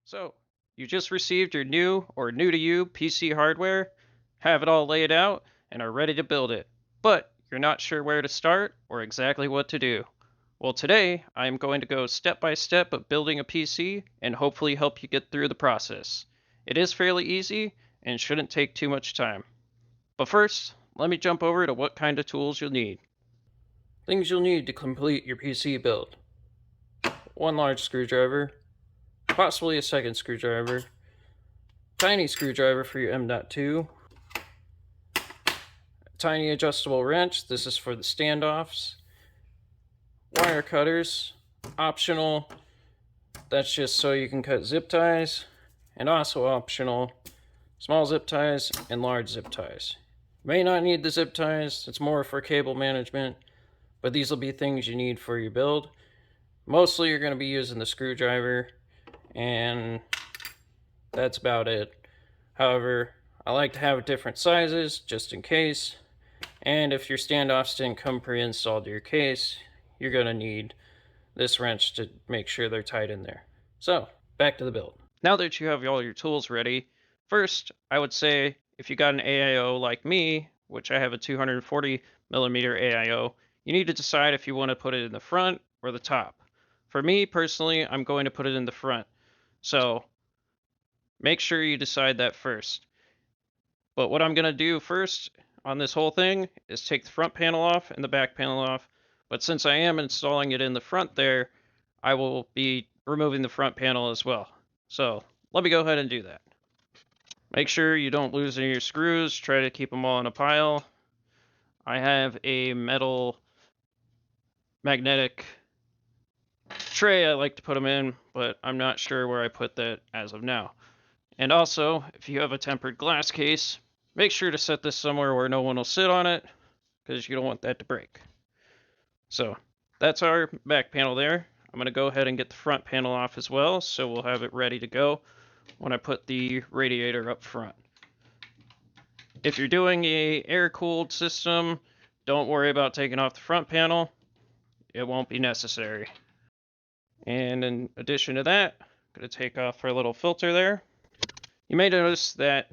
So, you just received your new or new to you PC hardware, have it all laid out, and are ready to build it. But you're not sure where to start or exactly what to do. Well, today I am going to go step by step of building a PC and hopefully help you get through the process. It is fairly easy and shouldn't take too much time. But first, let me jump over to what kind of tools you'll need. Things you'll need to complete your PC build: one large screwdriver, possibly a second screwdriver, tiny screwdriver for your M.2, tiny adjustable wrench, this is for the standoffs, wire cutters, optional, that's just so you can cut zip ties, and also optional, small zip ties and large zip ties. You may not need the zip ties, it's more for cable management, but these will be things you need for your build. Mostly you're going to be using the screwdriver, and that's about it. However, I like to have different sizes just in case. And if your standoffs didn't come pre-installed to your case, you're going to need this wrench to make sure they're tight in there. So, back to the build. Now that you have all your tools ready, first, I would say if you got an AIO like me, which I have a 240 millimeter AIO, you need to decide if you want to put it in the front or the top. For me, personally, I'm going to put it in the front. So, make sure you decide that first. But what I'm going to do first on this whole thing is take the front panel off and the back panel off. But since I am installing it in the front there, I will be removing the front panel as well. So let me go ahead and do that. Make sure you don't lose any of your screws. Try to keep them all in a pile. I have a metal magnetic tray I like to put them in, but I'm not sure where I put that as of now. And also, if you have a tempered glass case, make sure to set this somewhere where no one will sit on it, because you don't want that to break. So, that's our back panel there. I'm going to go ahead and get the front panel off as well, so we'll have it ready to go when I put the radiator up front. If you're doing a air-cooled system, don't worry about taking off the front panel. It won't be necessary. And in addition to that, I'm going to take off our little filter there. You may notice that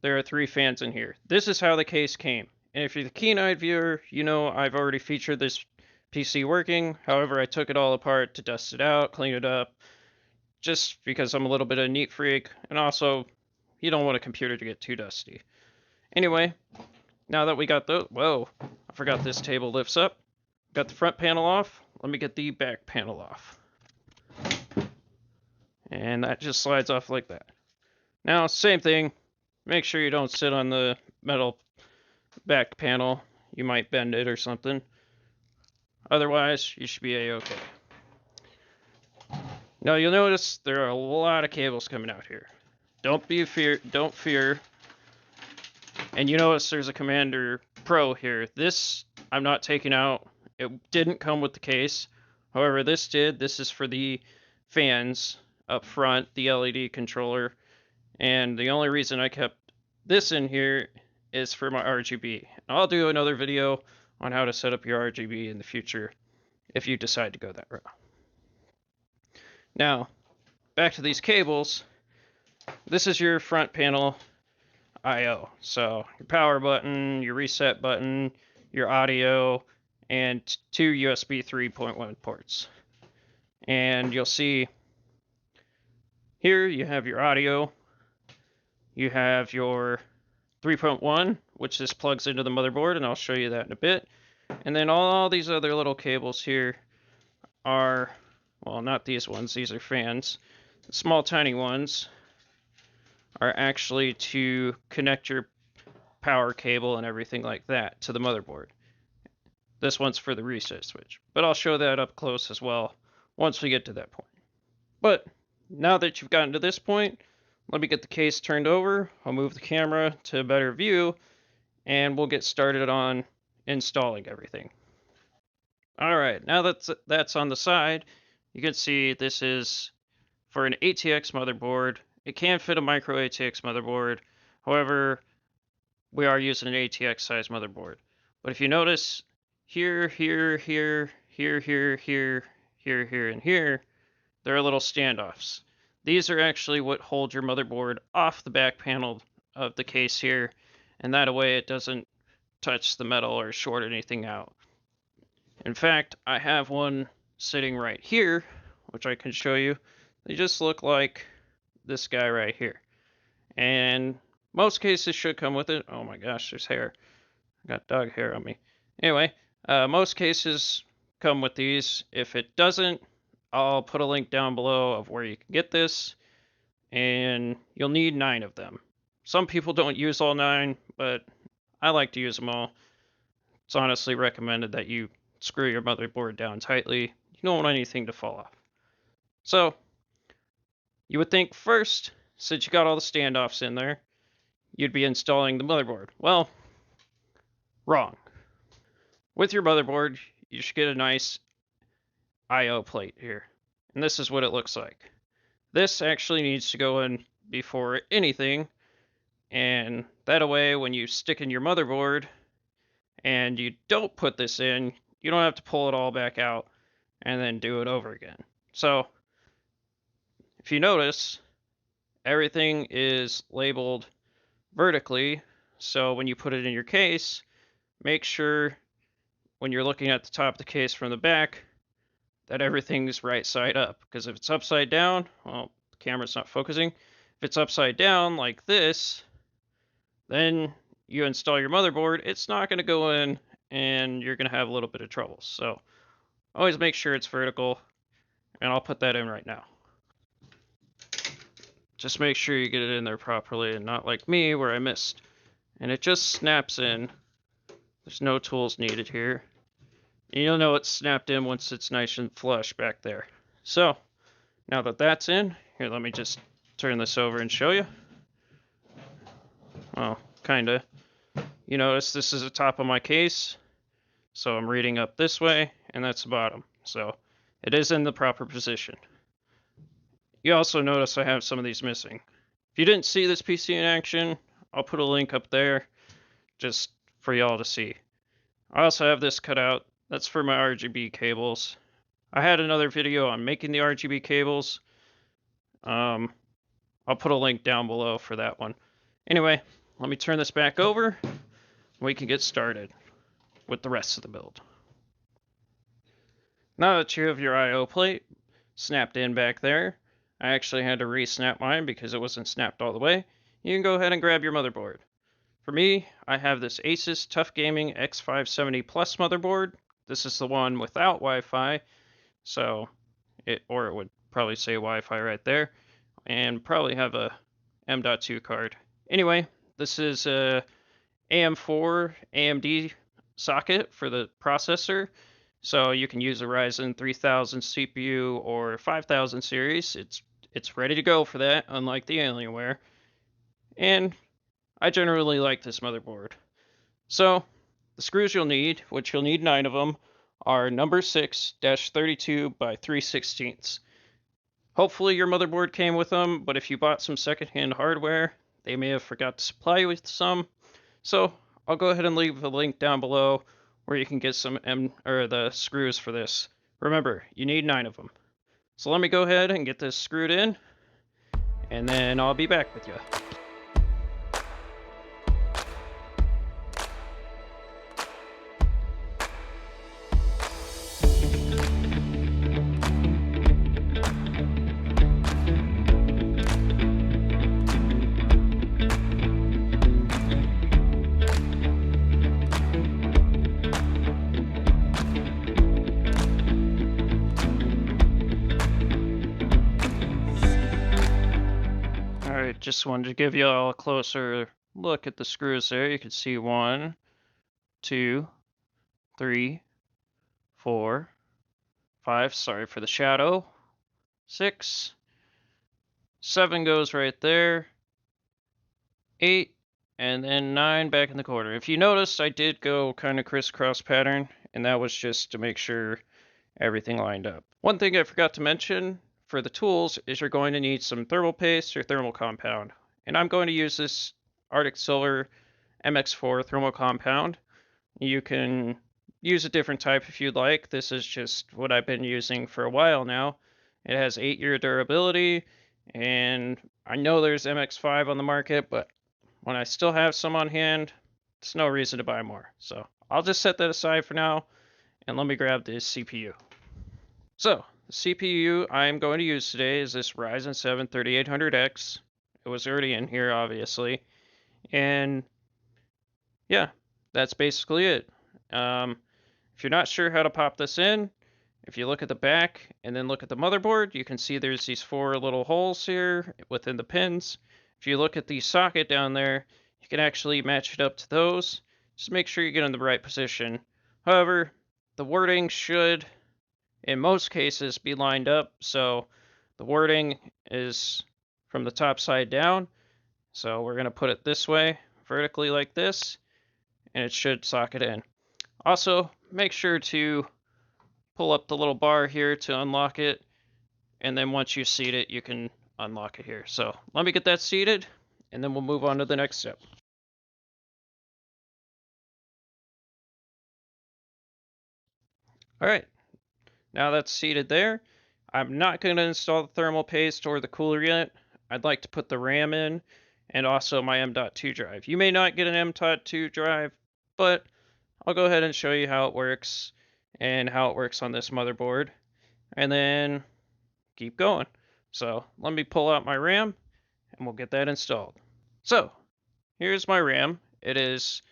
there are 3 fans in here. This is how the case came. And if you're the keen-eyed viewer, you know I've already featured this PC working. However, I took it all apart to dust it out, clean it up, just because I'm a little bit of a neat freak. And also, you don't want a computer to get too dusty. Anyway, now that we got the... Whoa, I forgot this table lifts up. Got the front panel off. Let me get the back panel off. And that just slides off like that. Now, same thing. Make sure you don't sit on the metal back panel. You might bend it or something. Otherwise, you should be a-okay. Now, you'll notice there are a lot of cables coming out here. Don't fear. And you notice there's a Commander Pro here. This, I'm not taking out. It didn't come with the case. However, this did. This is for the fans up front, the LED controller. And the only reason I kept this in here is for my RGB. I'll do another video on how to set up your RGB in the future if you decide to go that route. Now, back to these cables. This is your front panel I/O. So your power button, your reset button, your audio, and 2 USB 3.1 ports. And you'll see here you have your audio. You have your 3.1, which this plugs into the motherboard, and I'll show you that in a bit. And then all these other little cables here are, well, not these ones, these are fans. The small tiny ones are actually to connect your power cable and everything like that to the motherboard. This one's for the reset switch, but I'll show that up close as well once we get to that point. But now that you've gotten to this point, let me get the case turned over. I'll move the camera to a better view, and we'll get started on installing everything. Alright, now that's on the side, you can see this is for an ATX motherboard. It can fit a micro ATX motherboard. However, we are using an ATX size motherboard. But if you notice, here, and here, there are little standoffs. These are actually what hold your motherboard off the back panel of the case here, and that way it doesn't touch the metal or short anything out. In fact, I have one sitting right here, which I can show you. They just look like this guy right here. And most cases should come with it. Oh my gosh, there's hair. I got dog hair on me. Anyway, most cases come with these. If it doesn't, I'll put a link down below of where you can get this, and you'll need 9 of them. Some people don't use all 9, but I like to use them all. It's honestly recommended that you screw your motherboard down tightly. You don't want anything to fall off. So, you would think first, since you got all the standoffs in there, you'd be installing the motherboard. Well, wrong. With your motherboard, you should get a nice I/O plate here. And this is what it looks like. This actually needs to go in before anything, and that way when you stick in your motherboard and you don't put this in, you don't have to pull it all back out and then do it over again. So, if you notice, everything is labeled vertically, so when you put it in your case, make sure when you're looking at the top of the case from the back that everything's right side up, because if it's upside down, well, the camera's not focusing. If it's upside down like this, then you install your motherboard, it's not going to go in and you're going to have a little bit of trouble. So always make sure it's vertical, and I'll put that in right now. Just make sure you get it in there properly and not like me where I missed. And it just snaps in. There's no tools needed here. And you'll know it's snapped in once it's nice and flush back there. So, now that that's in, here, let me just turn this over and show you. Well, kinda. You notice this is the top of my case, so I'm reading up this way, and that's the bottom. So, it is in the proper position. You also notice I have some of these missing. If you didn't see this PC in action, I'll put a link up there just for y'all to see. I also have this cut out. That's for my RGB cables. I had another video on making the RGB cables. I'll put a link down below for that one. Anyway, let me turn this back over. We can get started with the rest of the build. Now that you have your I/O plate snapped in back there, I actually had to re-snap mine because it wasn't snapped all the way. You can go ahead and grab your motherboard. For me, I have this Asus Tough Gaming X570 Plus motherboard. This is the one without Wi-Fi, so it would probably say Wi-Fi right there, and probably have a M.2 card. Anyway, this is a AM4 AMD socket for the processor, so you can use a Ryzen 3000 CPU or 5000 series. It's ready to go for that, unlike the Alienware. And I generally like this motherboard. So, the screws you'll need, which you'll need 9 of them, are number 6-32 by 3/16. Hopefully your motherboard came with them, but if you bought some secondhand hardware, they may have forgot to supply you with some. So, I'll go ahead and leave a link down below where you can get some the screws for this. Remember, you need 9 of them. So let me go ahead and get this screwed in, and then I'll be back with you. Just wanted to give you all a closer look at the screws there. You can see 1, 2, 3, 4, 5, sorry for the shadow, 6, 7 goes right there, 8, and then 9 back in the corner. If you noticed, I did go kind of crisscross pattern, and that was just to make sure everything lined up. One thing I forgot to mention for the tools is you're going to need some thermal paste or thermal compound. And I'm going to use this Arctic Silver MX4 thermal compound. You can use a different type if you'd like. This is just what I've been using for a while now. It has 8-year durability, And I know there's MX5 on the market, but when I still have some on hand, there's no reason to buy more. So I'll just set that aside for now, and let me grab this CPU. So the CPU I'm going to use today is this Ryzen 7 3800X. It was already in here, obviously. And yeah, that's basically it. If you're not sure how to pop this in, if you look at the back and then look at the motherboard, you can see there's these 4 little holes here within the pins. If you look at the socket down there, you can actually match it up to those. Just make sure you get in the right position. However, the wording should, in most cases, be lined up. So the wording is from the top side down. So we're going to put it this way, vertically like this, and it should socket in. Also, make sure to pull up the little bar here to unlock it, and then once you seat it, you can unlock it here. So let me get that seated, and then we'll move on to the next step. All right, now that's seated there. I'm not going to install the thermal paste or the cooler yet. I'd like to put the RAM in and also my M.2 drive. You may not get an M.2 drive, but I'll go ahead and show you how it works and how it works on this motherboard, and then keep going. So let me pull out my RAM and we'll get that installed. So here's my RAM. It is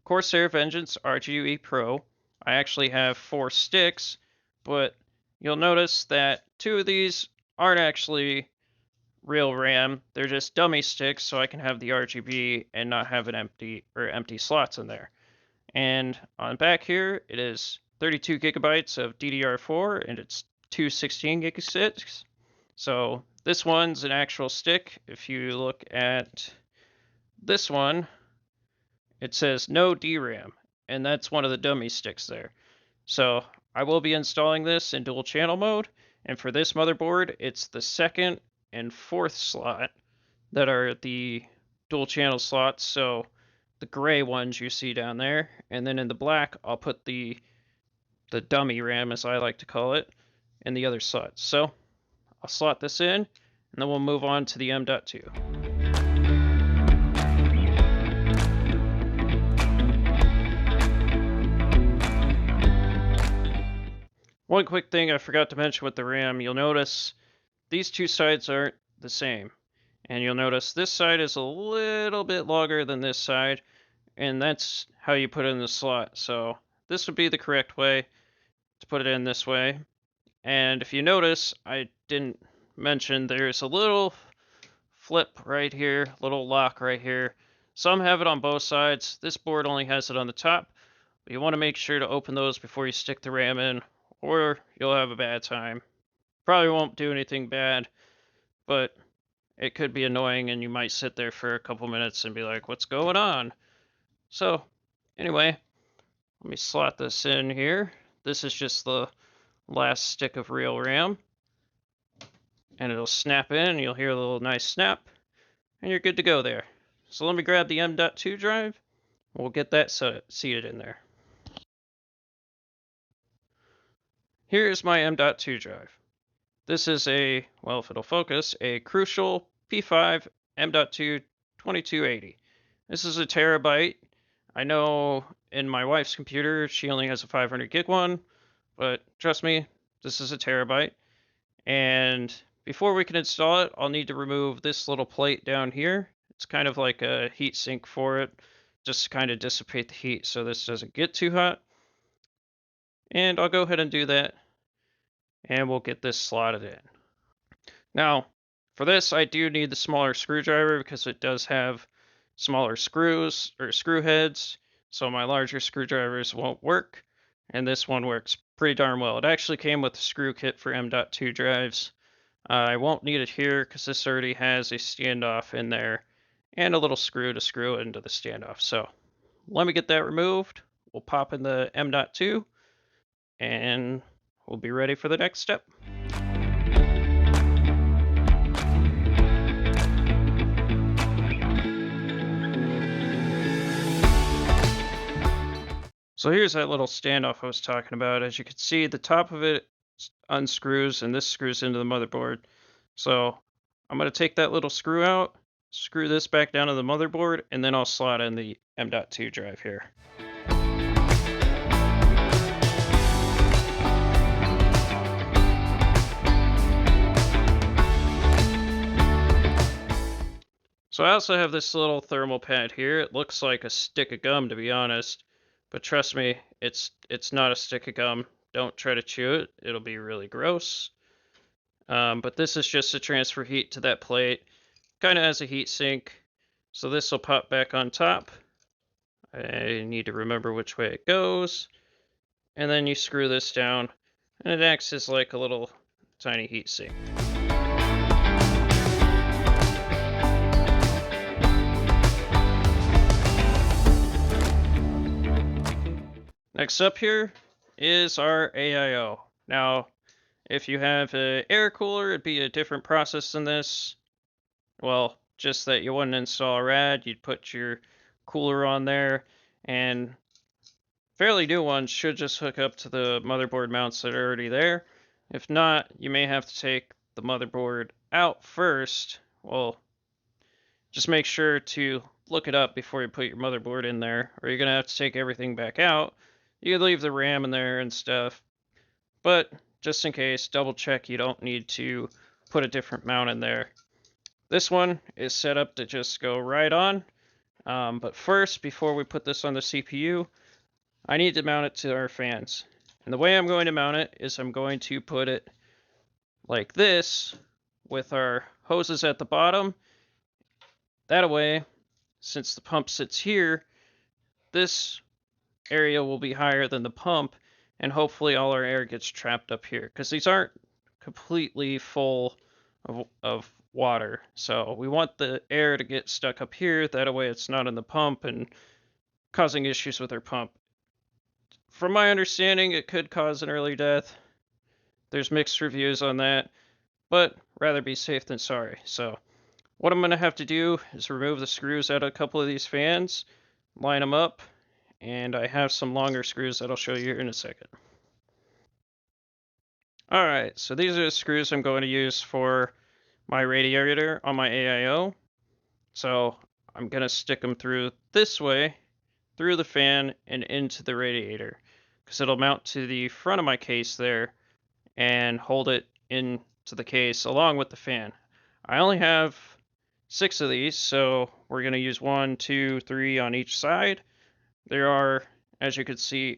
Corsair Vengeance RGUE Pro. I actually have 4 sticks, but you'll notice that 2 of these aren't actually real RAM. They're just dummy sticks, so I can have the RGB and not have an empty slots in there. And on back here, it is 32 gigabytes of DDR4, and it's 2 16 gig sticks. So this one's an actual stick. If you look at this one, it says no DRAM, and that's one of the dummy sticks there. So I will be installing this in dual channel mode, and for this motherboard, it's the 2nd and 4th slot that are the dual channel slots. So the gray ones you see down there, and then in the black, I'll put the dummy RAM, as I like to call it, in the other slots. So I'll slot this in, and then we'll move on to the M.2. One quick thing I forgot to mention with the RAM, you'll notice these 2 sides aren't the same. And you'll notice this side is a little bit longer than this side, and that's how you put it in the slot. So this would be the correct way to put it in this way. And if you notice, I didn't mention there's a little flip right here, little lock right here. Some have it on both sides. This board only has it on the top, but you want to make sure to open those before you stick the RAM in, or you'll have a bad time. Probably won't do anything bad, but it could be annoying, and you might sit there for a couple minutes and be like, what's going on? So anyway, let me slot this in here. This is just the last stick of real RAM, and it'll snap in, and you'll hear a little nice snap, and you're good to go there. So let me grab the M.2 drive. We'll get that seated in there. Here's my M.2 drive. This is a, well, if it'll focus, a Crucial P5 M.2 2280. This is a terabyte. I know in my wife's computer, she only has a 500 gig one, but trust me, this is a terabyte. And before we can install it, I'll need to remove this little plate down here. It's kind of like a heat sink for it, just to kind of dissipate the heat so this doesn't get too hot. And I'll go ahead and do that, and we'll get this slotted in. Now, for this, I do need the smaller screwdriver because it does have smaller screws or screw heads, so my larger screwdrivers won't work, and this one works pretty darn well. It actually came with a screw kit for M.2 drives. I won't need it here because this already has a standoff in there and a little screw to screw it into the standoff. So let me get that removed. We'll pop in the M.2 and we'll be ready for the next step. So here's that little standoff I was talking about. As you can see, the top of it unscrews and this screws into the motherboard. So I'm going to take that little screw out, screw this back down to the motherboard, and then I'll slot in the M.2 drive here. So I also have this little thermal pad here. It looks like a stick of gum, to be honest, but trust me, it's not a stick of gum. Don't try to chew it. It'll be really gross. But this is just to transfer heat to that plate, kind of as a heat sink. So this will pop back on top. I need to remember which way it goes. And then you screw this down, and it acts as like a little tiny heat sink. Next up here is our AIO. Now, if you have an air cooler, it'd be a different process than this. Well, just that you wouldn't install a rad, you'd put your cooler on there, and fairly new ones should just hook up to the motherboard mounts that are already there. If not, you may have to take the motherboard out first. Well, just make sure to look it up before you put your motherboard in there, or you're going to have to take everything back out. You could leave the RAM in there and stuff, but just in case, double check you don't need to put a different mount in there. This one is set up to just go right on, but first, before we put this on the CPU, I need to mount it to our fans. And the way I'm going to mount it is I'm going to put it like this with our hoses at the bottom. That way, since the pump sits here, this area will be higher than the pump, and hopefully all our air gets trapped up here, because these aren't completely full of water. So we want the air to get stuck up here, that way it's not in the pump and causing issues with our pump. From my understanding, it could cause an early death. There's mixed reviews on that, but rather be safe than sorry. So what I'm going to have to do is remove the screws out of a couple of these fans, line them up, and I have some longer screws that I'll show you in a second. Alright, so these are the screws I'm going to use for my radiator on my AIO. So I'm going to stick them through this way, through the fan, and into the radiator, because it'll mount to the front of my case there and hold it into the case along with the fan. I only have 6 of these, so we're going to use 1, 2, 3 on each side. There are, as you can see,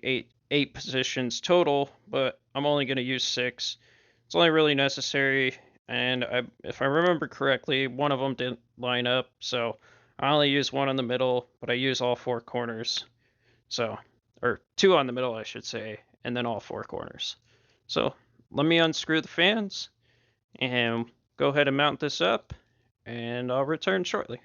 eight positions total, but I'm only going to use 6. It's only really necessary, and if I remember correctly, one of them didn't line up, so I only use 1 in the middle, but I use all 4 corners. So, or 2 on the middle, I should say, and then all 4 corners. So let me unscrew the fans and go ahead and mount this up, and I'll return shortly.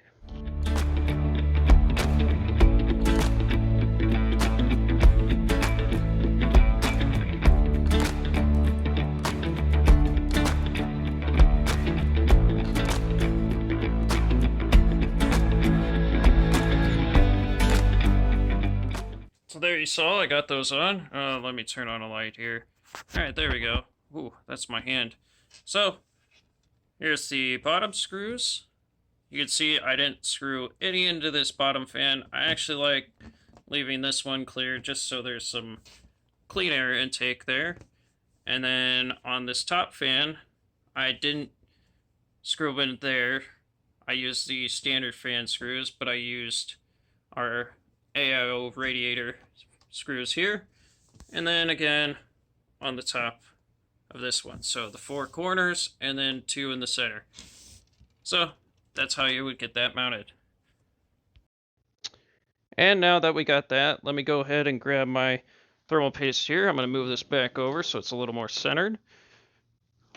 So there you saw, I got those on. Let me turn on a light here. Alright, there we go. Ooh, that's my hand. So, here's the bottom screws. You can see I didn't screw any into this bottom fan. I actually like leaving this one clear just so there's some clean air intake there. And then on this top fan, I didn't screw in there. I used the standard fan screws, but I used our AIO radiator screws here, and then again on the top of this one. So the 4 corners and then 2 in the center. So that's how you would get that mounted. And now that we got that, let me go ahead and grab my thermal paste here. I'm going to move this back over so it's a little more centered.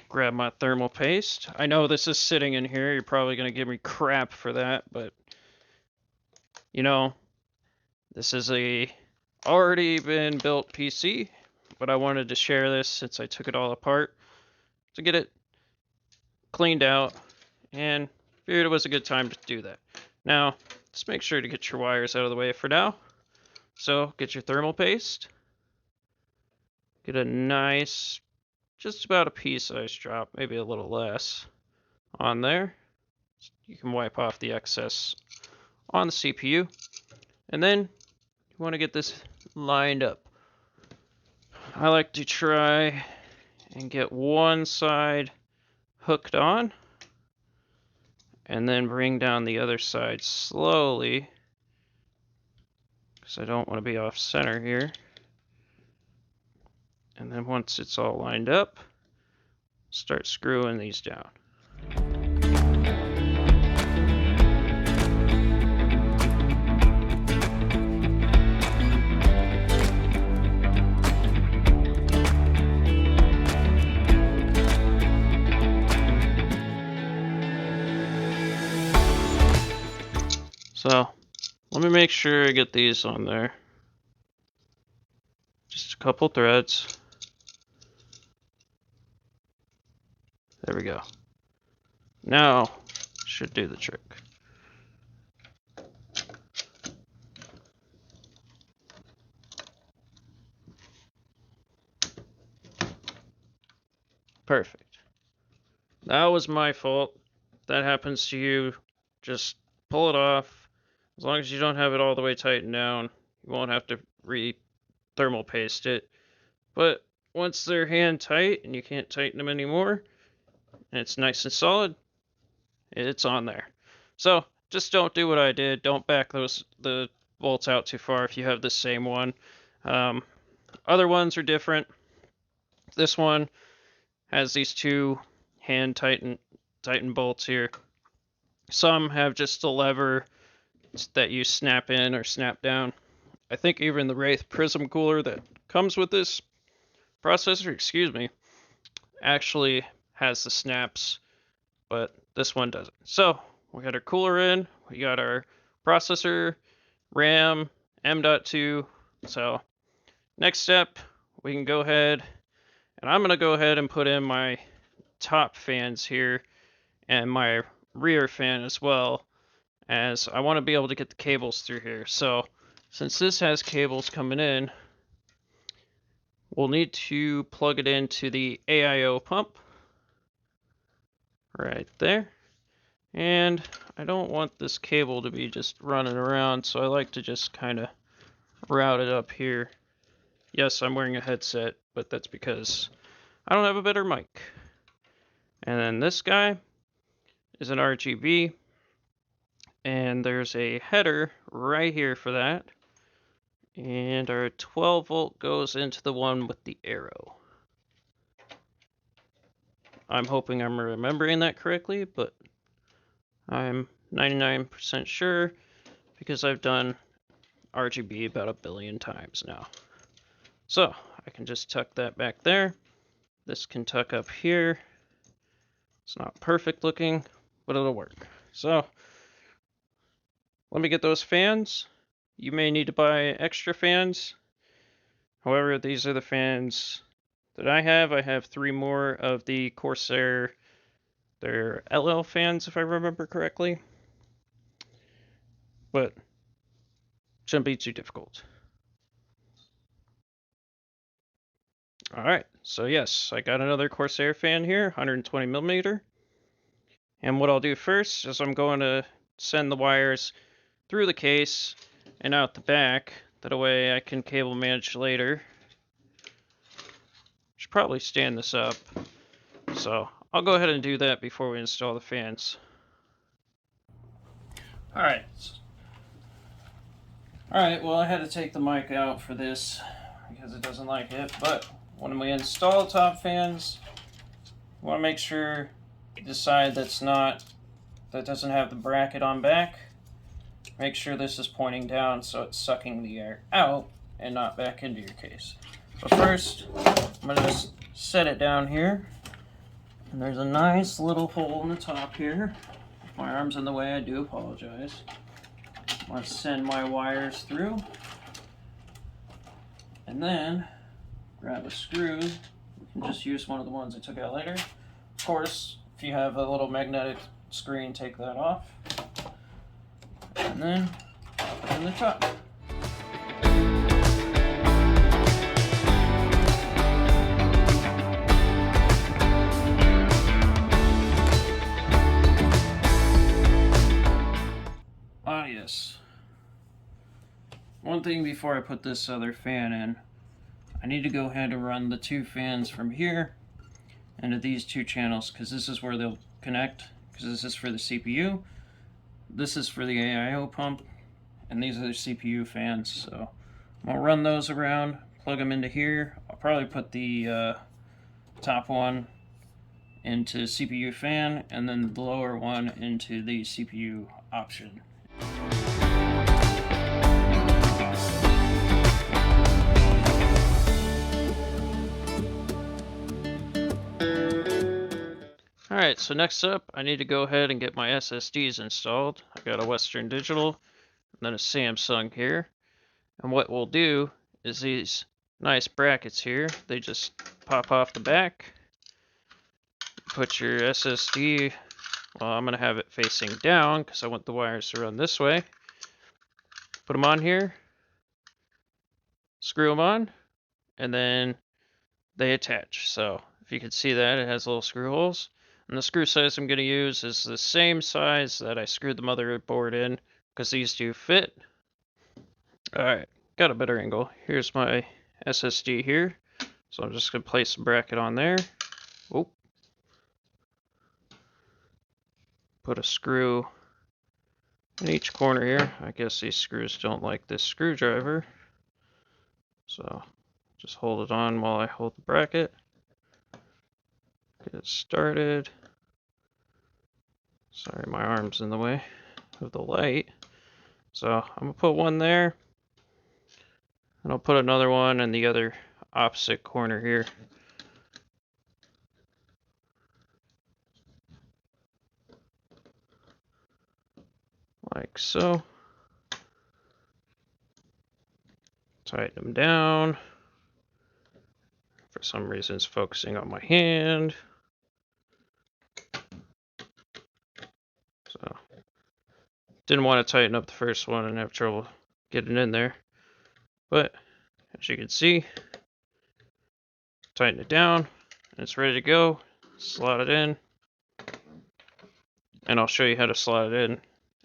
Grab my thermal paste. I know this is sitting in here. You're probably going to give me crap for that, but you know, this is a already been built PC, but I wanted to share this since I took it all apart to get it cleaned out, and figured it was a good time to do that. Now, just make sure to get your wires out of the way for now. So, get your thermal paste. Get a nice, just about a pea-sized drop, maybe a little less, on there. You can wipe off the excess on the CPU. And then you want to get this lined up. I like to try and get one side hooked on, and then bring down the other side slowly, because I don't want to be off center here. And then once it's all lined up, start screwing these down. So, let me make sure I get these on there. Just a couple threads. There we go. Now, should do the trick. Perfect. That was my fault. If that happens to you, just pull it off. As long as you don't have it all the way tightened down, you won't have to thermal paste it. But once they're hand tight and you can't tighten them anymore, and it's nice and solid, it's on there. So just don't do what I did. Don't back the bolts out too far if you have the same one. Other ones are different. This one has these two hand tighten bolts here. Some have just a lever that you snap in or snap down. I think even the Wraith Prism cooler that comes with this processor, actually has the snaps, but this one doesn't. So we got our cooler in, we got our processor, RAM, M.2. So next step, we can go ahead, and I'm gonna go ahead and put in my top fans here and my rear fan as well, as I want to be able to get the cables through here. So since this has cables coming in, we'll need to plug it into the AIO pump right there. And I don't want this cable to be just running around, so I like to just kind of route it up here. Yes, I'm wearing a headset, but that's because I don't have a better mic. And then this guy is an RGB, and there's a header right here for that. And our 12 volt goes into the one with the arrow. I'm hoping I'm remembering that correctly, but I'm 99% sure because I've done RGB about 1 billion times now. So I can just tuck that back there. This can tuck up here. It's not perfect looking, but it'll work. So let me get those fans. You may need to buy extra fans. However, these are the fans that I have. I have 3 more of the Corsair. They're LL fans, if I remember correctly. But shouldn't be too difficult. Alright, so yes, I got another Corsair fan here, 120 millimeter. And what I'll do first is I'm going to send the wires through the case and out the back. That way I can cable manage later. Should probably stand this up. So I'll go ahead and do that before we install the fans. Alright, well, I had to take the mic out for this because it doesn't like it, but when we install top fans, you want to make sure the side that doesn't have the bracket on back, make sure this is pointing down so it's sucking the air out and not back into your case. But first, I'm going to just set it down here, and there's a nice little hole in the top here. If my arm's in the way, I do apologize. I'm going to send my wires through, and then grab a screw. You can just use one of the ones I took out later. Of course, if you have a little magnetic screen, take that off. And then put it in the top. this. One thing before I put this other fan in, I need to go ahead and run the 2 fans from here into these 2 channels, because this is where they'll connect, because this is for the CPU, this is for the AIO pump, and these are the CPU fans. So I'm going to run those around, plug them into here. I'll probably put the top one into CPU fan, and then the lower one into the CPU option. Alright, so next up, I need to go ahead and get my SSDs installed. I've got a Western Digital, and then a Samsung here. And what we'll do is these nice brackets here, they just pop off the back. Put your SSD, well, I'm going to have it facing down because I want the wires to run this way. Put them on here, screw them on, and then they attach. So if you can see that, it has little screw holes. And the screw size I'm going to use is the same size that I screwed the motherboard in, because these do fit. Alright, got a better angle. Here's my SSD here. So I'm just going to place a bracket on there. Oh. Put a screw in each corner here. I guess these screws don't like this screwdriver. So just hold it on while I hold the bracket. Get it started. Sorry, my arm's in the way of the light. So I'm going to put one there. And I'll put another one in the other opposite corner here. Like so. Tighten them down. For some reason it's focusing on my hand. So, didn't want to tighten up the first one and have trouble getting in there. But, as you can see, tighten it down, and it's ready to go. Slot it in. And I'll show you how to slot it in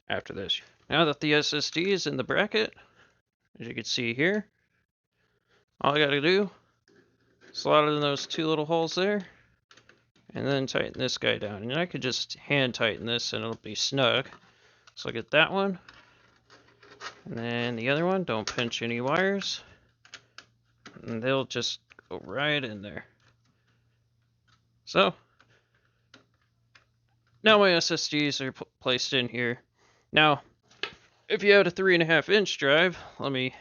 after this. Now that the SSD is in the bracket, as you can see here, all I gotta do, slot it in those 2 little holes there, and then tighten this guy down. And I could just hand tighten this and it'll be snug. So get that one, and then the other one, don't pinch any wires, and they'll just go right in there. So, now my SSDs are placed in here. Now, if you had a 3.5-inch drive, let me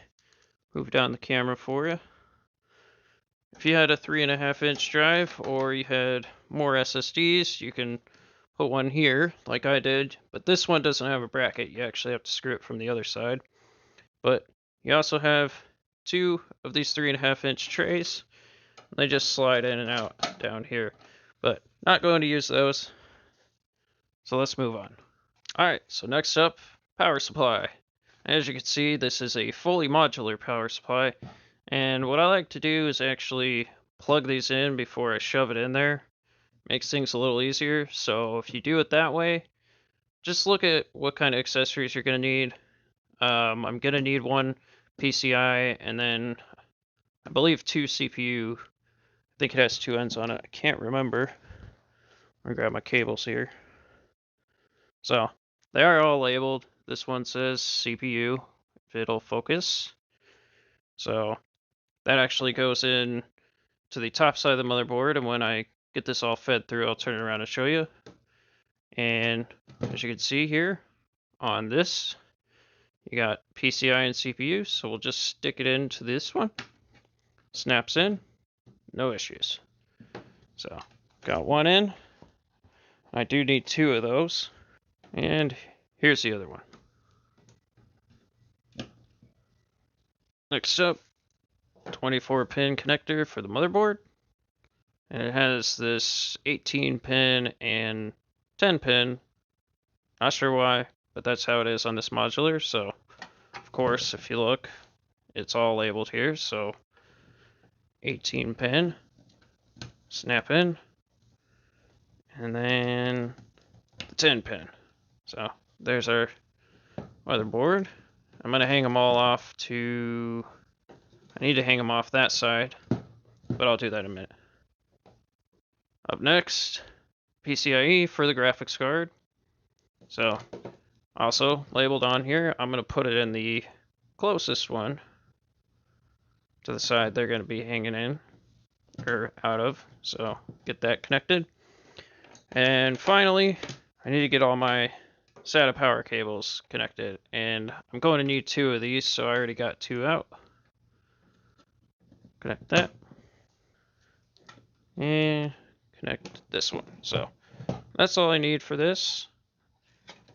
move down the camera for you. If you had a 3.5-inch drive, or you had more SSDs, you can put one here, like I did, but this one doesn't have a bracket. You actually have to screw it from the other side. But you also have 2 of these 3.5-inch trays. They just slide in and out down here, but not going to use those. So let's move on. Alright, so next up, power supply. As you can see, this is a fully modular power supply, and what I like to do is actually plug these in before I shove it in there. Makes things a little easier. So if you do it that way, just look at what kind of accessories you're going to need. I'm going to need 1 PCI, and then I believe 2 CPU. I think it has 2 ends on it. I can't remember. I'm going to grab my cables here. So they are all labeled. This one says CPU, if it'll focus. So that actually goes in to the top side of the motherboard, and when I get this all fed through, I'll turn it around and show you. And as you can see here on this, you got PCI and CPU, so we'll just stick it into this one. Snaps in, no issues. So got one in. I do need 2 of those. And here's the other one. Next up, 24-pin connector for the motherboard. And it has this 18-pin and 10-pin. Not sure why, but that's how it is on this modular. So, of course, if you look, it's all labeled here. So, 18-pin, snap in, and then the 10-pin. So, there's our motherboard. I'm going to hang them all off to... I need to hang them off that side, but I'll do that in a minute. Up next, PCIe for the graphics card. So, also labeled on here, I'm going to put it in the closest one to the side they're going to be hanging in, or out of. So, get that connected. And finally, I need to get all my SATA power cables connected, and I'm going to need 2 of these, so I already got 2 out. Connect that, and connect this one. So that's all I need for this.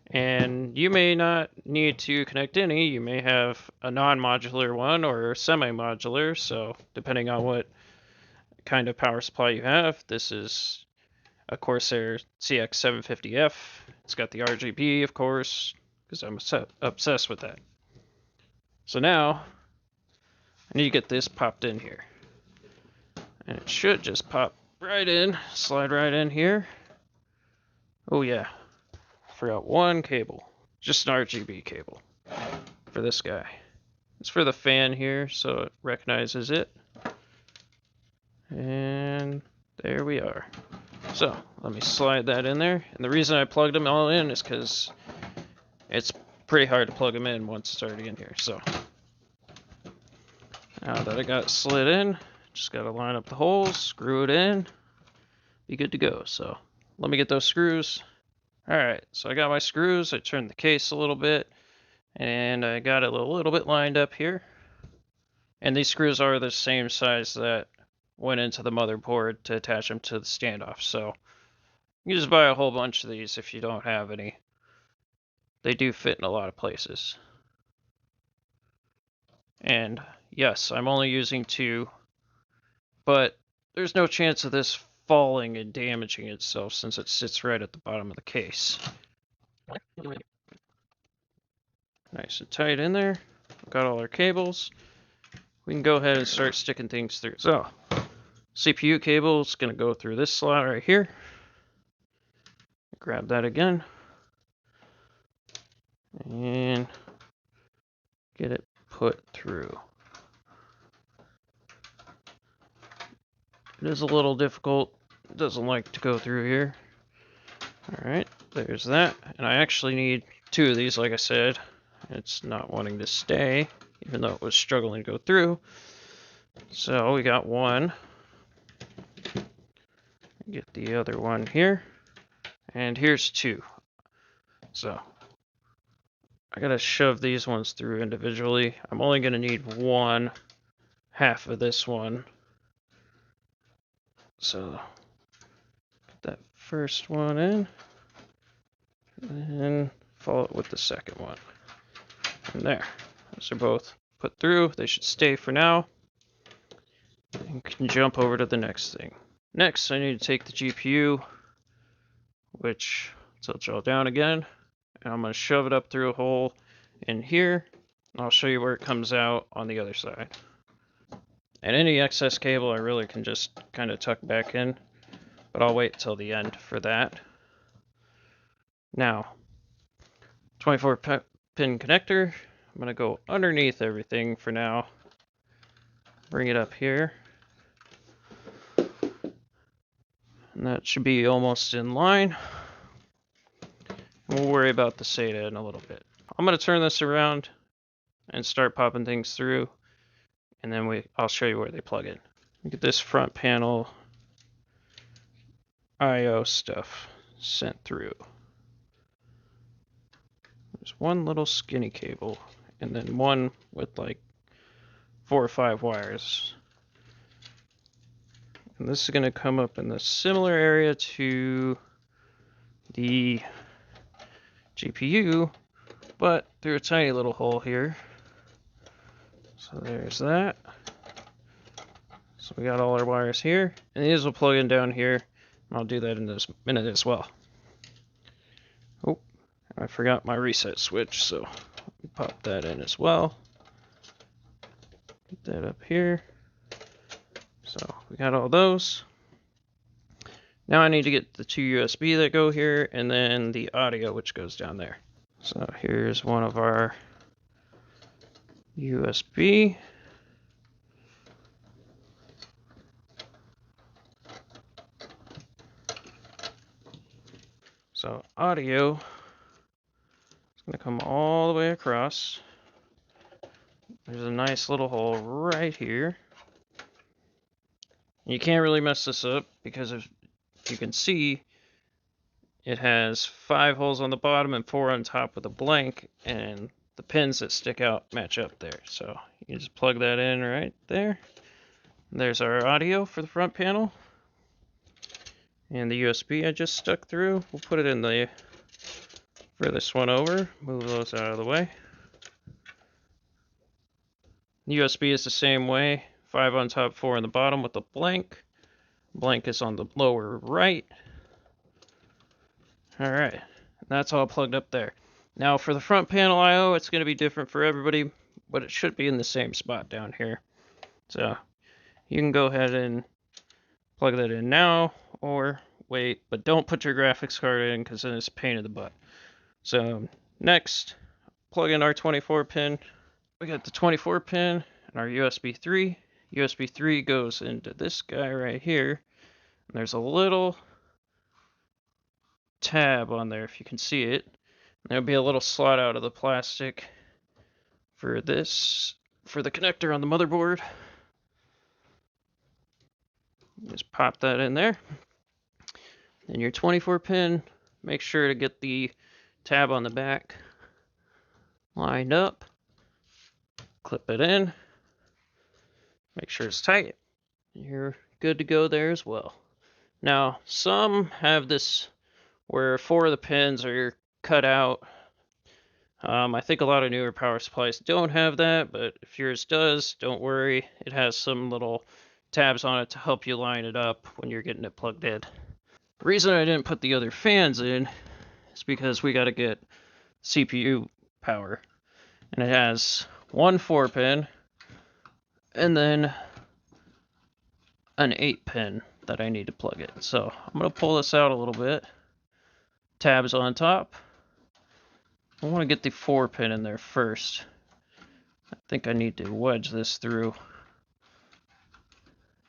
And you may not need to connect any. You may have a non-modular one or semi-modular, so depending on what kind of power supply you have. This is a Corsair CX750F. It's got the RGB, of course, because I'm obsessed with that. So now, I need to get this popped in here. And it should just pop right in, slide right in here. Oh yeah, forgot one cable. Just an RGB cable for this guy. It's for the fan here, so it recognizes it. And there we are. So, let me slide that in there. And the reason I plugged them all in is because it's pretty hard to plug them in once it's already in here. So, now that I got it slid in, just got to line up the holes, screw it in, be good to go. So, let me get those screws. Alright, so I got my screws. I turned the case a little bit, and I got it a little bit lined up here. And these screws are the same size that went into the motherboard to attach them to the standoff. So you can just buy a whole bunch of these if you don't have any. They do fit in a lot of places. And yes, I'm only using 2, but there's no chance of this falling and damaging itself since it sits right at the bottom of the case. Nice and tight in there. Got all our cables. We can go ahead and start sticking things through. So, CPU cable is going to go through this slot right here. Grab that again. And get it put through. It is a little difficult. It doesn't like to go through here. Alright, there's that. And I actually need 2 of these, like I said. It's not wanting to stay, even though it was struggling to go through. So we got one. Get the other one here. And here's 2. So I gotta shove these ones through individually. I'm only gonna need 1/2 of this one. So get that first one in, and follow it with the second one. And there. Those are both put through. They should stay for now. And can jump over to the next thing. Next, I need to take the GPU, which tilt y'all down again, and I'm going to shove it up through a hole in here. I'll show you where it comes out on the other side. And any excess cable I really can just kind of tuck back in, but I'll wait till the end for that. Now, 24-pin connector. I'm going to go underneath everything for now. Bring it up here. And that should be almost in line. We'll worry about the Sata in a little bit. I'm going to turn this around and start popping things through, and then I'll show you where they plug in. Look at this front panel I/O stuff sent through. There's one little skinny cable, and then one with like 4 or 5 wires. And this is going to come up in the similar area to the GPU, but through a tiny little hole here. So there's that. So we got all our wires here, and these will plug in down here. I'll do that in this minute as well. Oh, I forgot my reset switch, so pop that in as well. Get that up here. So we got all those. Now I need to get the 2 USB that go here, and then the audio which goes down there. So here's one of our USB. So audio is going to come all the way across. There's a nice little hole right here. You can't really mess this up because if you can see, it has 5 holes on the bottom and 4 on top with a blank, and the pins that stick out match up there. So you just plug that in right there. There's our audio for the front panel. And the USB I just stuck through. We'll put it in the furthest one over. Move those out of the way. The USB is the same way. 5 on top, 4 on the bottom with a blank. Blank is on the lower right. Alright, that's all plugged up there. Now for the front panel I/O, it's going to be different for everybody, but it should be in the same spot down here. So you can go ahead and plug that in now, or wait, but don't put your graphics card in because then it's a pain in the butt. So next, plug in our 24 pin. We got the 24 pin and our USB 3. USB 3 goes into this guy right here. And there's a little tab on there if you can see it. There'll be a little slot out of the plastic for this, for the connector on the motherboard. Just pop that in there. And your 24 pin, make sure to get the tab on the back lined up. Clip it in. Make sure it's tight. You're good to go there as well. Now, some have this where 4 of the pins are cut out. I think a lot of newer power supplies don't have that, but if yours does, don't worry. It has some little tabs on it to help you line it up when you're getting it plugged in. The reason I didn't put the other fans in is because we got to get CPU power. And it has one 4-pin and then an 8-pin that I need to plug in. So I'm going to pull this out a little bit. Tabs on top. I want to get the 4-pin in there first. I think I need to wedge this through.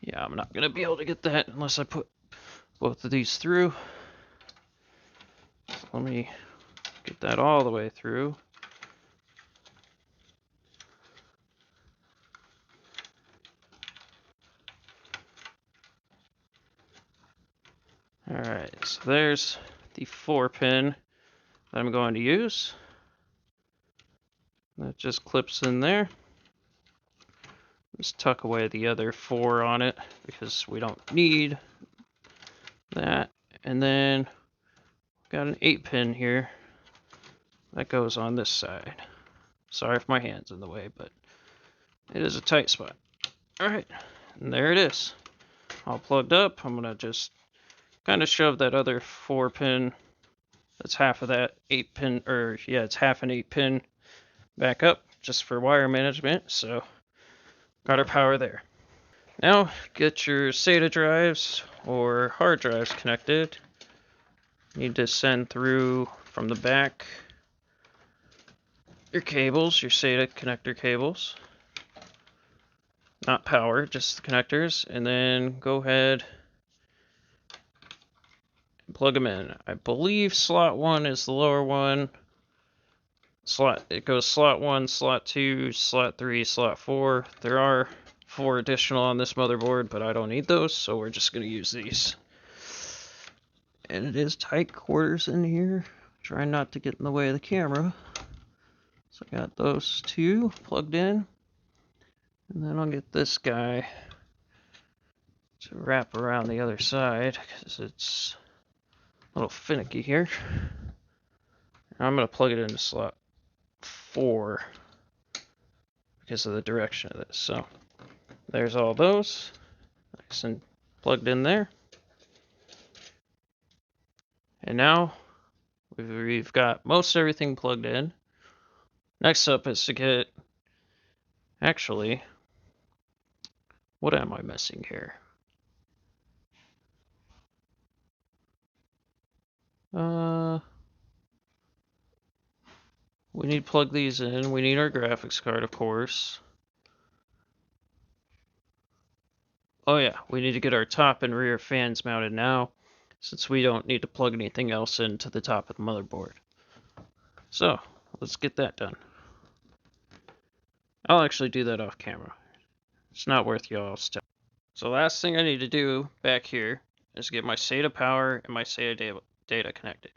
Yeah, I'm not going to be able to get that unless I put both of these through. So let me get that all the way through. Alright, so there's the 4-pin that I'm going to use. That just clips in there. Just tuck away the other 4 on it because we don't need that. And then got an 8-pin here that goes on this side. Sorry if my hand's in the way, but it is a tight spot. Alright, and there it is. All plugged up. I'm going to just kind of shove that other 4-pin, that's half of that 8-pin, or yeah, it's half an 8-pin back up just for wire management. So got our power there. Now get your Sata drives or hard drives connected. Need to send through from the back your cables, your Sata connector cables. Not power, just the connectors. And then go ahead and plug them in. I believe slot 1 is the lower one. It goes slot 1, slot 2, slot 3, slot 4. There are 4 additional on this motherboard, but I don't need those, so we're just going to use these. And it is tight quarters in here. Try not to get in the way of the camera. So I got those 2 plugged in. And then I'll get this guy to wrap around the other side because it's a little finicky here. I'm going to plug it into slot 4 because of the direction of this. So there's all those nice and plugged in there. And now we've got most everything plugged in. Next up is to get, actually, what am I missing here? we need to plug these in. We need our graphics card, of course. Oh yeah, we need to get our top and rear fans mounted now, since we don't need to plug anything else into the top of the motherboard. So, let's get that done. I'll actually do that off camera. It's not worth y'all's time. So last thing I need to do back here is get my Sata power and my Sata data connected.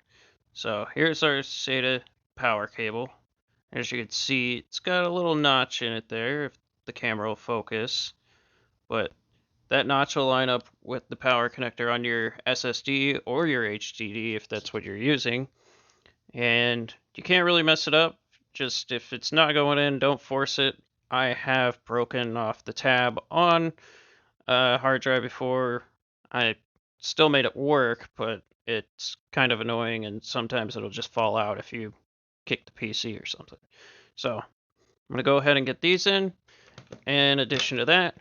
So here's our Sata power cable. As you can see, it's got a little notch in it there if the camera will focus. But that notch will line up with the power connector on your SSD or your HDD if that's what you're using. And you can't really mess it up. Just if it's not going in, don't force it. I have broken off the tab on a hard drive before. I still made it work, but it's kind of annoying, and sometimes it'll just fall out if you kick the PC or something. So I'm going to go ahead and get these in. In addition to that,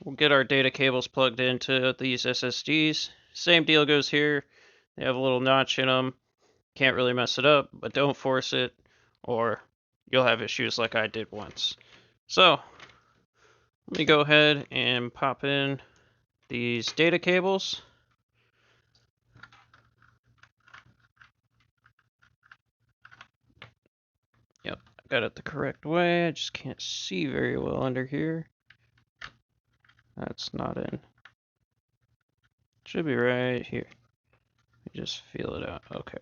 we'll get our data cables plugged into these SSDs. Same deal goes here. They have a little notch in them. Can't really mess it up, but don't force it, or you'll have issues like I did once. So let me go ahead and pop in these data cables. Yep, I got it the correct way. I just can't see very well under here. That's not in. Should be right here. Just feel it out. Okay.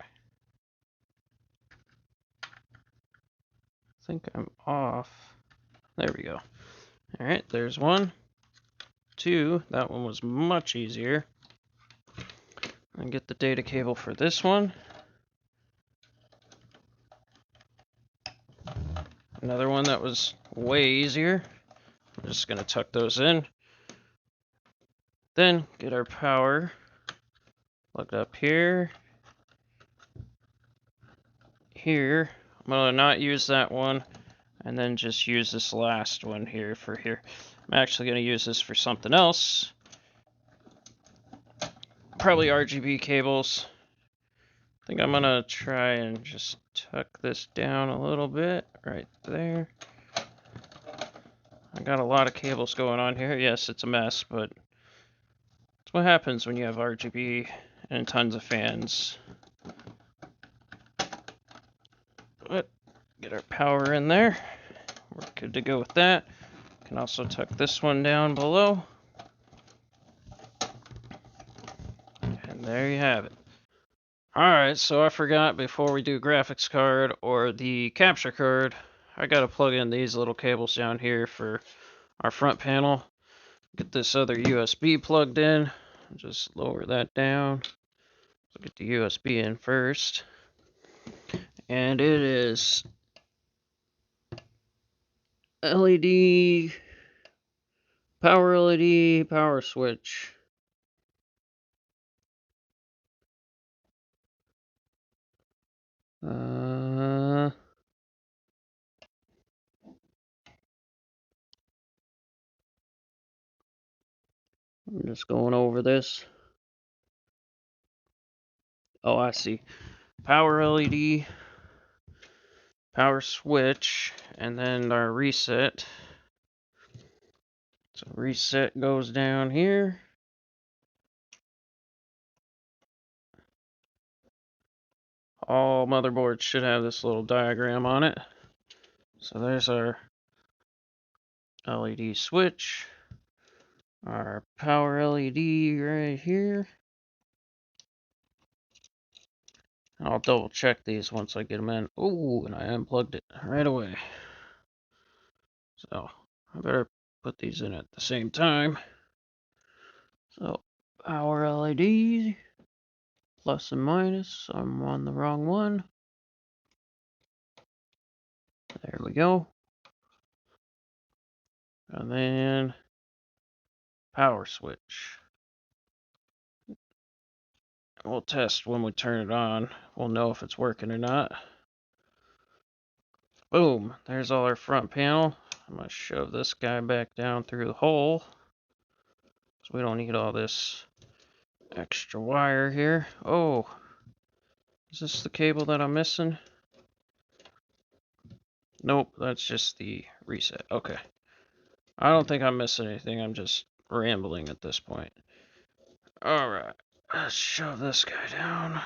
I think I'm off. There we go. All right, there's one. Two, that one was much easier. And get the data cable for this one. Another one that was way easier. I'm just going to tuck those in. Then get our power plugged up here. Here. I'm going to not use that one, and then just use this last one here for here. I'm actually going to use this for something else. Probably RGB cables. I think I'm going to try and just tuck this down a little bit right there. I got a lot of cables going on here. Yes, it's a mess, but that's what happens when you have RGB and tons of fans. But get our power in there. We're good to go with that. Can also tuck this one down below. And there you have it. Alright, so I forgot before we do graphics card or the capture card, I gotta plug in these little cables down here for our front panel. Get this other USB plugged in. Just lower that down. So get the USB in first. And it is LED, power LED, power switch. I'm just going over this. Oh, I see. Power LED, power switch, and then our reset. So reset goes down here. All motherboards should have this little diagram on it. So there's our LED switch, our power LED right here. I'll double check these once I get them in. Oh, and I unplugged it right away. So I better put these in at the same time. So power LED, plus and minus. I'm on the wrong one. There we go. And then power switch. We'll test when we turn it on. We'll know if it's working or not. Boom, there's all our front panel. I'm going to shove this guy back down through the hole, so we don't need all this extra wire here. Oh, is this the cable that I'm missing? Nope, that's just the reset. Okay. I don't think I'm missing anything. I'm just rambling at this point. Alright. Let's shove this guy down.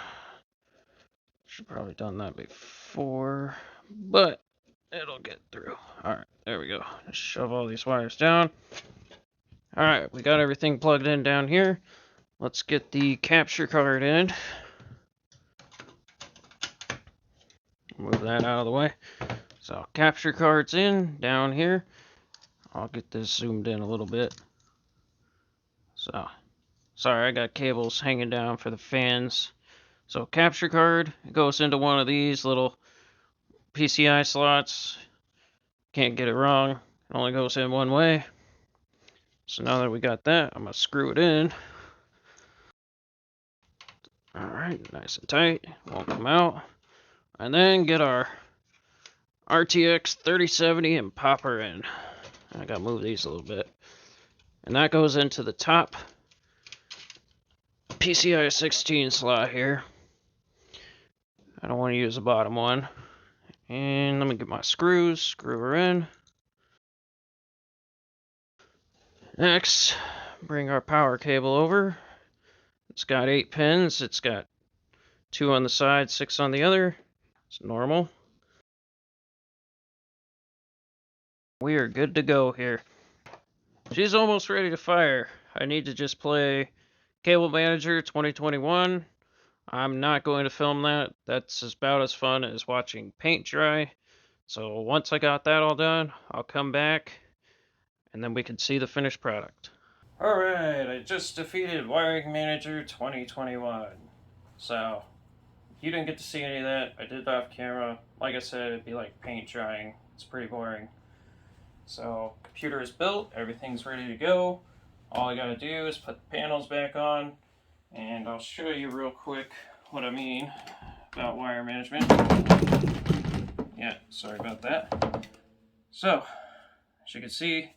Should probably done that before, but it'll get through. Alright, there we go. Just shove all these wires down. Alright, we got everything plugged in down here. Let's get the capture card in. Move that out of the way. So, capture card's in, down here. I'll get this zoomed in a little bit. So, sorry, I got cables hanging down for the fans. So, capture card goes into one of these little PCI slots. Can't get it wrong. It only goes in one way. So now that we got that, I'm going to screw it in. Alright, nice and tight. Won't come out. And then get our RTX 3070 and pop her in. I got to move these a little bit. And that goes into the top PCI 16 slot here. I don't want to use the bottom one. And let me get my screws, screw her in. Next, bring our power cable over. It's got 8 pins. It's got 2 on the side, 6 on the other. It's normal. We are good to go here. She's almost ready to fire. I need to just play Cable Manager 2021. I'm not going to film that. That's about as fun as watching paint dry. So once I got that all done, I'll come back and then we can see the finished product. Alright, I just defeated Wiring Manager 2021. So, if you didn't get to see any of that, I did it off camera. Like I said, it'd be like paint drying. It's pretty boring. So, computer is built, everything's ready to go. All I gotta do is put the panels back on, and I'll show you real quick what I mean about wire management. Yeah, sorry about that. So, as you can see,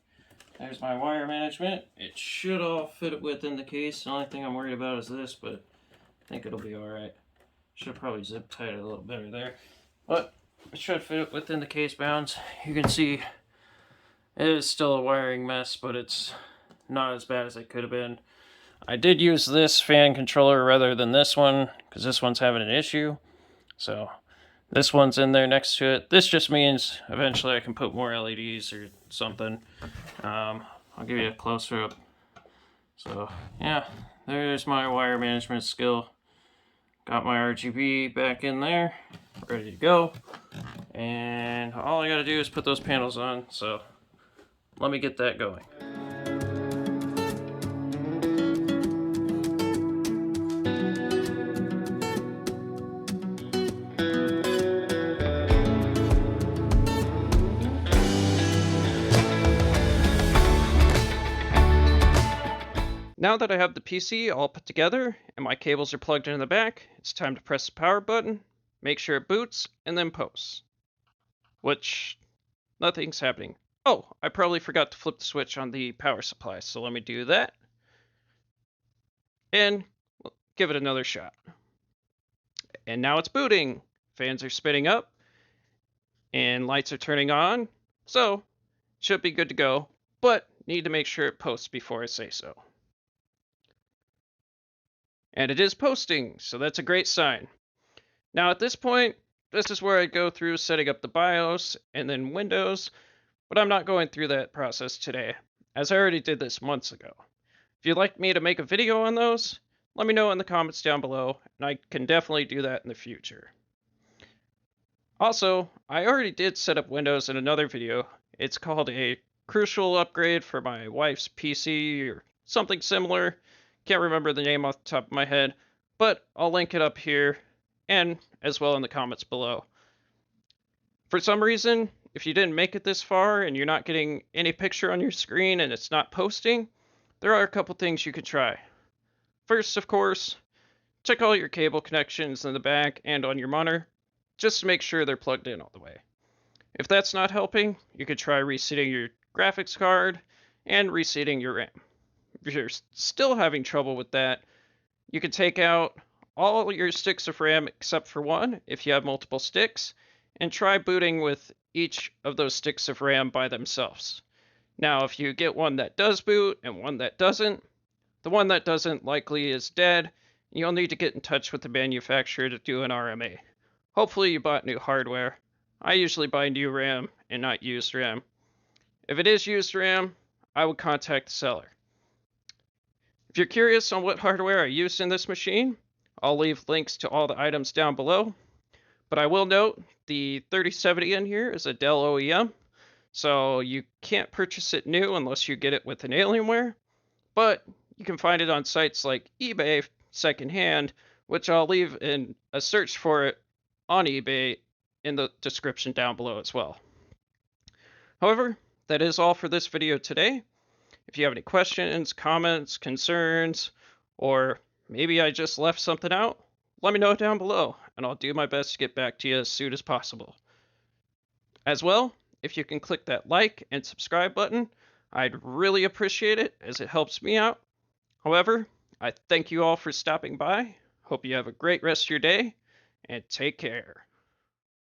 there's my wire management. It should all fit within the case. The only thing I'm worried about is this, but I think it'll be alright. Should have probably zip tied it a little better there. But it should fit within the case bounds. You can see it is still a wiring mess, but it's not as bad as it could have been. I did use this fan controller rather than this one, because this one's having an issue. So this one's in there next to it. This just means eventually I can put more LEDs or something. I'll give you a closer up. So yeah, there's my wire management skill. Got my RGB back in there, ready to go. And all I gotta do is put those panels on, so let me get that going. Now that I have the PC all put together and my cables are plugged in the back, it's time to press the power button, make sure it boots, and then posts. Which, nothing's happening. Oh, I probably forgot to flip the switch on the power supply, so let me do that. And give it another shot. And now it's booting. Fans are spinning up, and lights are turning on, so should be good to go, but need to make sure it posts before I say so. And it is posting, so that's a great sign. Now at this point, this is where I go through setting up the BIOS and then Windows, but I'm not going through that process today, as I already did this months ago. If you'd like me to make a video on those, let me know in the comments down below, and I can definitely do that in the future. Also, I already did set up Windows in another video. It's called a crucial upgrade for my wife's PC or something similar. Can't remember the name off the top of my head, but I'll link it up here and as well in the comments below. For some reason, if you didn't make it this far and you're not getting any picture on your screen and it's not posting, there are a couple things you could try. First, of course, check all your cable connections in the back and on your monitor, just to make sure they're plugged in all the way. If that's not helping, you could try reseating your graphics card and reseating your RAM. If you're still having trouble with that, you can take out all your sticks of RAM except for one if you have multiple sticks, and try booting with each of those sticks of RAM by themselves. Now, if you get one that does boot and one that doesn't, the one that doesn't likely is dead. You'll need to get in touch with the manufacturer to do an RMA. Hopefully you bought new hardware. I usually buy new RAM and not used RAM. If it is used RAM, I would contact the seller. If you're curious on what hardware I used in this machine, I'll leave links to all the items down below. But I will note the 3070 in here is a Dell OEM, so you can't purchase it new unless you get it with an Alienware. But you can find it on sites like eBay secondhand, which I'll leave in a search for it on eBay in the description down below as well. However, that is all for this video today. If you have any questions, comments, concerns, or maybe I just left something out, let me know down below, and I'll do my best to get back to you as soon as possible. As well, if you can click that like and subscribe button, I'd really appreciate it as it helps me out. However, I thank you all for stopping by. Hope you have a great rest of your day, and take care.